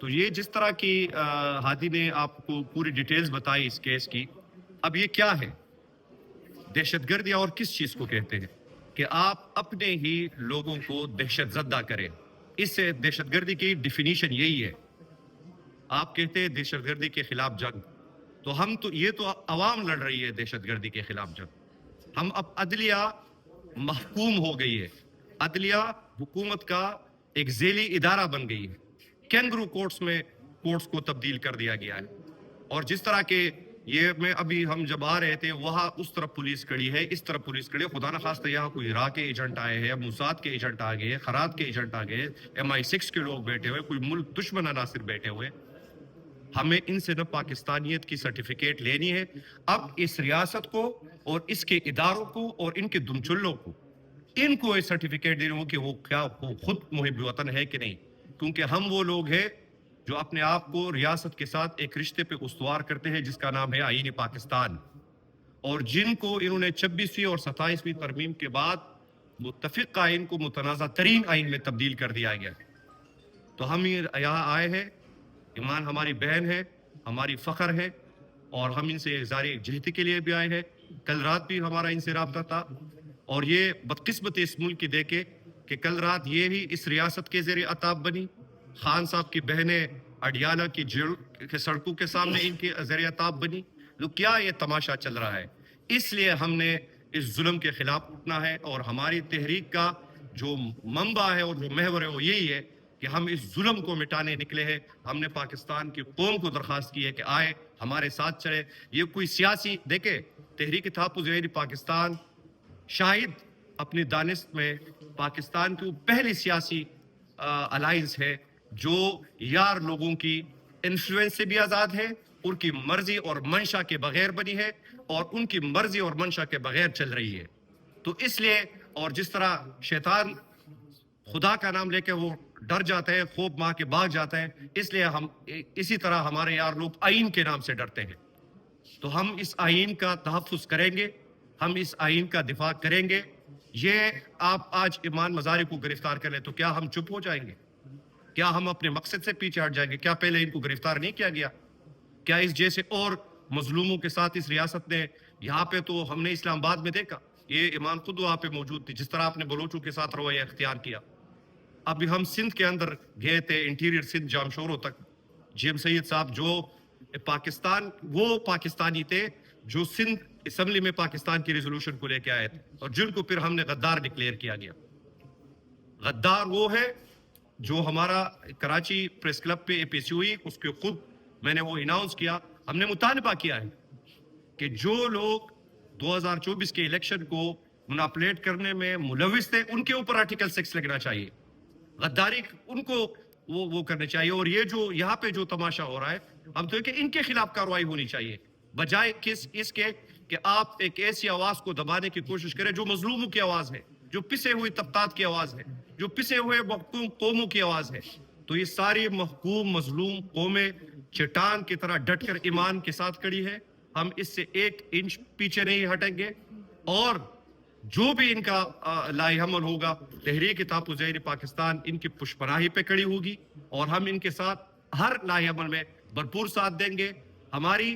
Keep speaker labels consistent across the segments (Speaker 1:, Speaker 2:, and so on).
Speaker 1: تو یہ جس طرح کی ہادی نے آپ کو پوری ڈیٹیلز بتائی اس کیس کی، اب یہ کیا ہے دہشت گردی اور کس چیز کو کہتے ہیں کہ آپ اپنے ہی لوگوں کو دہشت زدہ کریں. اس سے دہشت گردی کی ڈیفینیشن یہی ہے. آپ کہتے ہیں دہشت گردی کے خلاف جنگ، تو ہم تو یہ تو عوام لڑ رہی ہے دہشت گردی کے خلاف جنگ. ہم اب عدلیہ محکوم ہو گئی ہے، عدلیہ حکومت کا ایک ذیلی ادارہ بن گئی ہے. کینگرو کورٹس میں کورٹس کو تبدیل کر دیا گیا ہے. اور جس طرح کے یہ میں ابھی ہم جب آ رہے تھے وہاں اس طرف پولیس کھڑی ہے، اس طرف پولیس کھڑی ہے. خدا نخواستہ یہاں کوئی عراق کے ایجنٹ آئے ہیں، موساد کے ایجنٹ آ گئے، خرات کے ایجنٹ آ گئے، MI6 کے لوگ بیٹھے ہوئے، کوئی ملک دشمن عناصر بیٹھے ہوئے. ہمیں ان سے نہ پاکستانیت کی سرٹیفکیٹ لینی ہے. اب اس ریاست کو اور اس کے اداروں کو اور ان کے دمچلوں کو ان کو یہ سرٹیفکیٹ دینی ہو کہ وہ کیا وہ خود محب وطن ہے کہ نہیں. کیونکہ ہم وہ لوگ ہیں جو اپنے آپ کو ریاست کے ساتھ ایک رشتے پہ استوار کرتے ہیں جس کا نام ہے آئین پاکستان، اور جن کو انہوں نے 26ویں اور 27ویں ترمیم کے بعد متفق آئین کو متنازع ترین آئین میں تبدیل کر دیا گیا. تو ہم یہاں آئے ہیں، ایمان ہماری بہن ہے، ہماری فخر ہے، اور ہم ان سے اظہار جہتی کے لیے بھی آئے ہیں. کل رات بھی ہمارا ان سے رابطہ تھا، اور یہ بدقسمت اس ملک کی دیکھے کہ کل رات یہ ہی اس ریاست کے زیر عطاب بنی. خان صاحب کی بہنیں اڈیالہ کی جیل کے سڑکوں کے سامنے ان کی زیر عطاب بنی. تو کیا یہ تماشا چل رہا ہے؟ اس لیے ہم نے اس ظلم کے خلاف اٹھنا ہے، اور ہماری تحریک کا جو منبع ہے اور جو محور ہے وہ یہی ہے کہ ہم اس ظلم کو مٹانے نکلے ہیں. ہم نے پاکستان کی قوم کو درخواست کی ہے کہ آئے ہمارے ساتھ چلے. یہ کوئی سیاسی دیکھیں، تحریک تحفظ پاکستان شاید اپنی دانست میں پاکستان کی پہلی سیاسی الائنس ہے جو یار لوگوں کی انفلوئنس سے بھی آزاد ہے، ان کی مرضی اور منشا کے بغیر بنی ہے، اور ان کی مرضی اور منشا کے بغیر چل رہی ہے. تو اس لیے، اور جس طرح شیطان خدا کا نام لے کے وہ ڈر جاتا ہے، خوف ماں کے بھاگ جاتا ہے، اس لیے ہم اسی طرح ہمارے یار لوگ آئین کے نام سے ڈرتے ہیں. تو ہم اس آئین کا تحفظ کریں گے، ہم اس آئین کا دفاع کریں گے. یہ آپ آج ایمان مزاری کو گرفتار کر لیں تو کیا ہم چپ ہو جائیں گے؟ کیا ہم اپنے مقصد سے پیچھے ہٹ جائیں گے؟ کیا پہلے ان کو گرفتار نہیں کیا گیا؟ کیا اس جیسے اور مظلوموں کے ساتھ اس ریاست نے، یہاں پہ تو ہم نے اسلام آباد میں دیکھا، یہ ایمان خود وہاں پہ موجود تھی، جس طرح آپ نے بلوچوں کے ساتھ رویہ اختیار کیا. ابھی ہم سندھ کے اندر گئے تھے، انٹیریئر سندھ جامشوروں تک. جیم سید صاحب جو پاکستان، وہ پاکستانی تھے جو سندھ اسمبلی میں پاکستان کی ریزولوشن کو لے کے آئے تھے، اور جن کو پھر ہم نے غدار ڈکلیئر کیا گیا. غدار وہ ہے جو ہمارا کراچی پریس کلب پہ APC ہوئی، اس کے خود میں نے وہ اناؤنس کیا، ہم نے مطالبہ کیا ہے کہ جو لوگ 2024 کے الیکشن کو مناپلیٹ کرنے میں ملوث تھے ان کے اوپر آرٹیکل 6 لگنا چاہیے. غداری ان کو وہ کرنے چاہیے. اور یہ جو یہاں پہ جو تماشا ہو رہا ہے، ہم تو کہ ان کے خلاف کارروائی ہونی چاہیے، بجائے اس کے کہ آپ ایک ایسی آواز کو دبانے کی کوشش کریں جو مظلوموں کی آواز ہے، جو پسے ہوئے طبقات کی آواز ہے، جو پسے ہوئے محکوم قوموں کی آواز ہے. تو یہ ساری محکوم مظلوم قومیں چٹان کی طرح ڈٹ کر ایمان کے ساتھ کھڑی ہے. ہم اس سے 1 انچ پیچھے نہیں ہٹیں گے، اور جو بھی ان کا لائحہ عمل ہوگا، تحریک تحفظ پاکستان ان کی پشپناہی پہ کھڑی ہوگی، اور ہم ان کے ساتھ ہر لائحہ عمل میں بھرپور ساتھ دیں گے. ہماری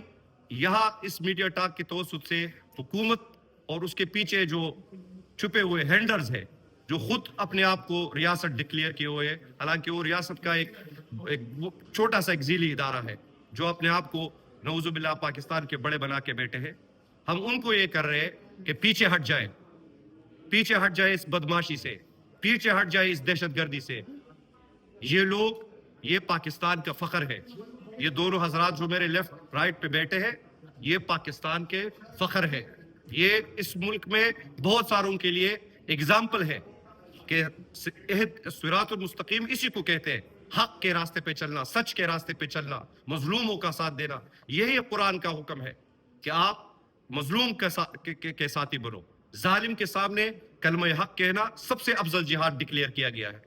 Speaker 1: یہاں اس میڈیا ٹاک کے توسط سے حکومت اور اس کے پیچھے جو چھپے ہوئے ہینڈرز ہیں جو خود اپنے آپ کو ریاست ڈکلیئر کیے ہوئے ہیں، حالانکہ وہ ریاست کا ایک چھوٹا سا ایک ذیلی ادارہ ہے جو اپنے آپ کو نعوذ باللہ پاکستان کے بڑے بنا کے بیٹھے ہیں. ہم ان کو یہ کر رہے ہیں کہ پیچھے ہٹ جائیں، پیچھے ہٹ جائے اس بدماشی سے، پیچھے ہٹ جائے اس دہشت گردی سے. یہ لوگ، یہ پاکستان کا فخر ہے. یہ دونوں حضرات جو میرے لیفٹ رائٹ پہ بیٹھے ہیں، یہ پاکستان کے فخر ہے. یہ اس ملک میں بہت ساروں کے لیے اگزامپل ہے کہ صراط المستقیم اسی کو کہتے ہیں، حق کے راستے پہ چلنا، سچ کے راستے پہ چلنا، مظلوموں کا ساتھ دینا. یہی قرآن کا حکم ہے کہ آپ مظلوم کے ساتھی بنو. ظالم کے سامنے کلمہ حق کہنا سب سے افضل جہاد ڈکلیئر کیا گیا ہے.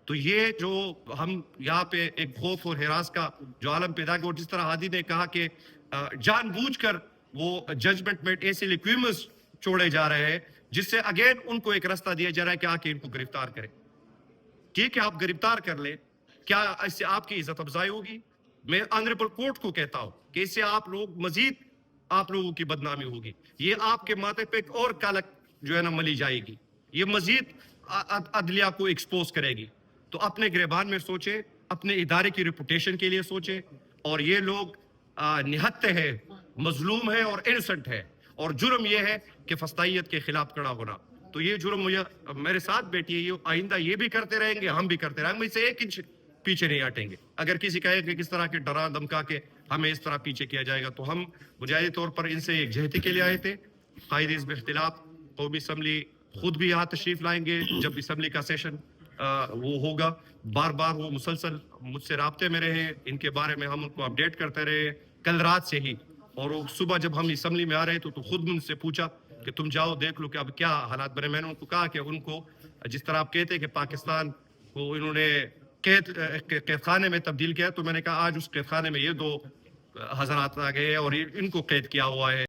Speaker 1: تو یہ جو ہم یہاں پہ ایک خوف اور ہراس کا جو عالم پیدا کیا، اور جس طرح ہادی نے کہا کہ جان بوجھ کر وہ ججمنٹ میں ایسے لیکویمز چھوڑے جا رہے ہیں جس سے اگین ان کو ایک راستہ دیا جا رہا ہے کہ آ کے ان کو گرفتار کریں. ٹھیک ہے، آپ گرفتار کر لیں، کیا اس سے آپ کی عزت افزائی ہوگی؟ میں آنریبل کورٹ کو کہتا ہوں کہ اس سے آپ لوگ مزید آپ لوگوں کی بدنامی ہوگی. یہ آپ کے ماتھے پہ ایک اور کلک جو ہے نا ملی جائے گی. یہ مزید عدلیہ کو ایکسپوز کرے گی. تو اپنے گریبان میں سوچے, اپنے ادارے کی ریپوٹیشن کے لیے سوچے. اور یہ لوگ نہتے ہیں, مظلوم ہے اور انسنٹ ہے, اور جرم یہ ہے کہ فسطائیت کے خلاف کھڑا ہونا. تو یہ جرم میرے ساتھ بیٹھی ہے, یہ آئندہ یہ بھی کرتے رہیں گے, ہم بھی کرتے رہیں گے, ہم اس سے ایک انچ پیچھے نہیں ہٹیں گے. اگر کسی کہے کہ کس طرح کے ڈرا دھمکا کے ہمیں اس طرح پیچھے کیا جائے گا, تو ہم بنیادی طور پر ان سے ایک جہتی کے لیے آئے تھے. قائد حزب اختلاف قومی اسمبلی خود بھی یہاں تشریف لائیں گے جب اسمبلی کا سیشن وہ ہوگا. بار بار وہ مسلسل مجھ سے رابطے میں رہے, ان کے بارے میں ہم ان کو اپڈیٹ کرتے رہے کل رات سے ہی. اور وہ صبح جب ہم اسمبلی میں آ رہے تو خود ان سے پوچھا کہ تم جاؤ دیکھ لو کہ اب کیا حالات بنے. میں نے ان کو کہا کہ ان کو جس طرح آپ کہتے ہیں کہ پاکستان کو انہوں نے قید خانے میں تبدیل کیا, تو میں نے کہا آج اس قید خانے میں یہ دو حضرات آ گئے اور ان کو قید کیا ہوا ہے.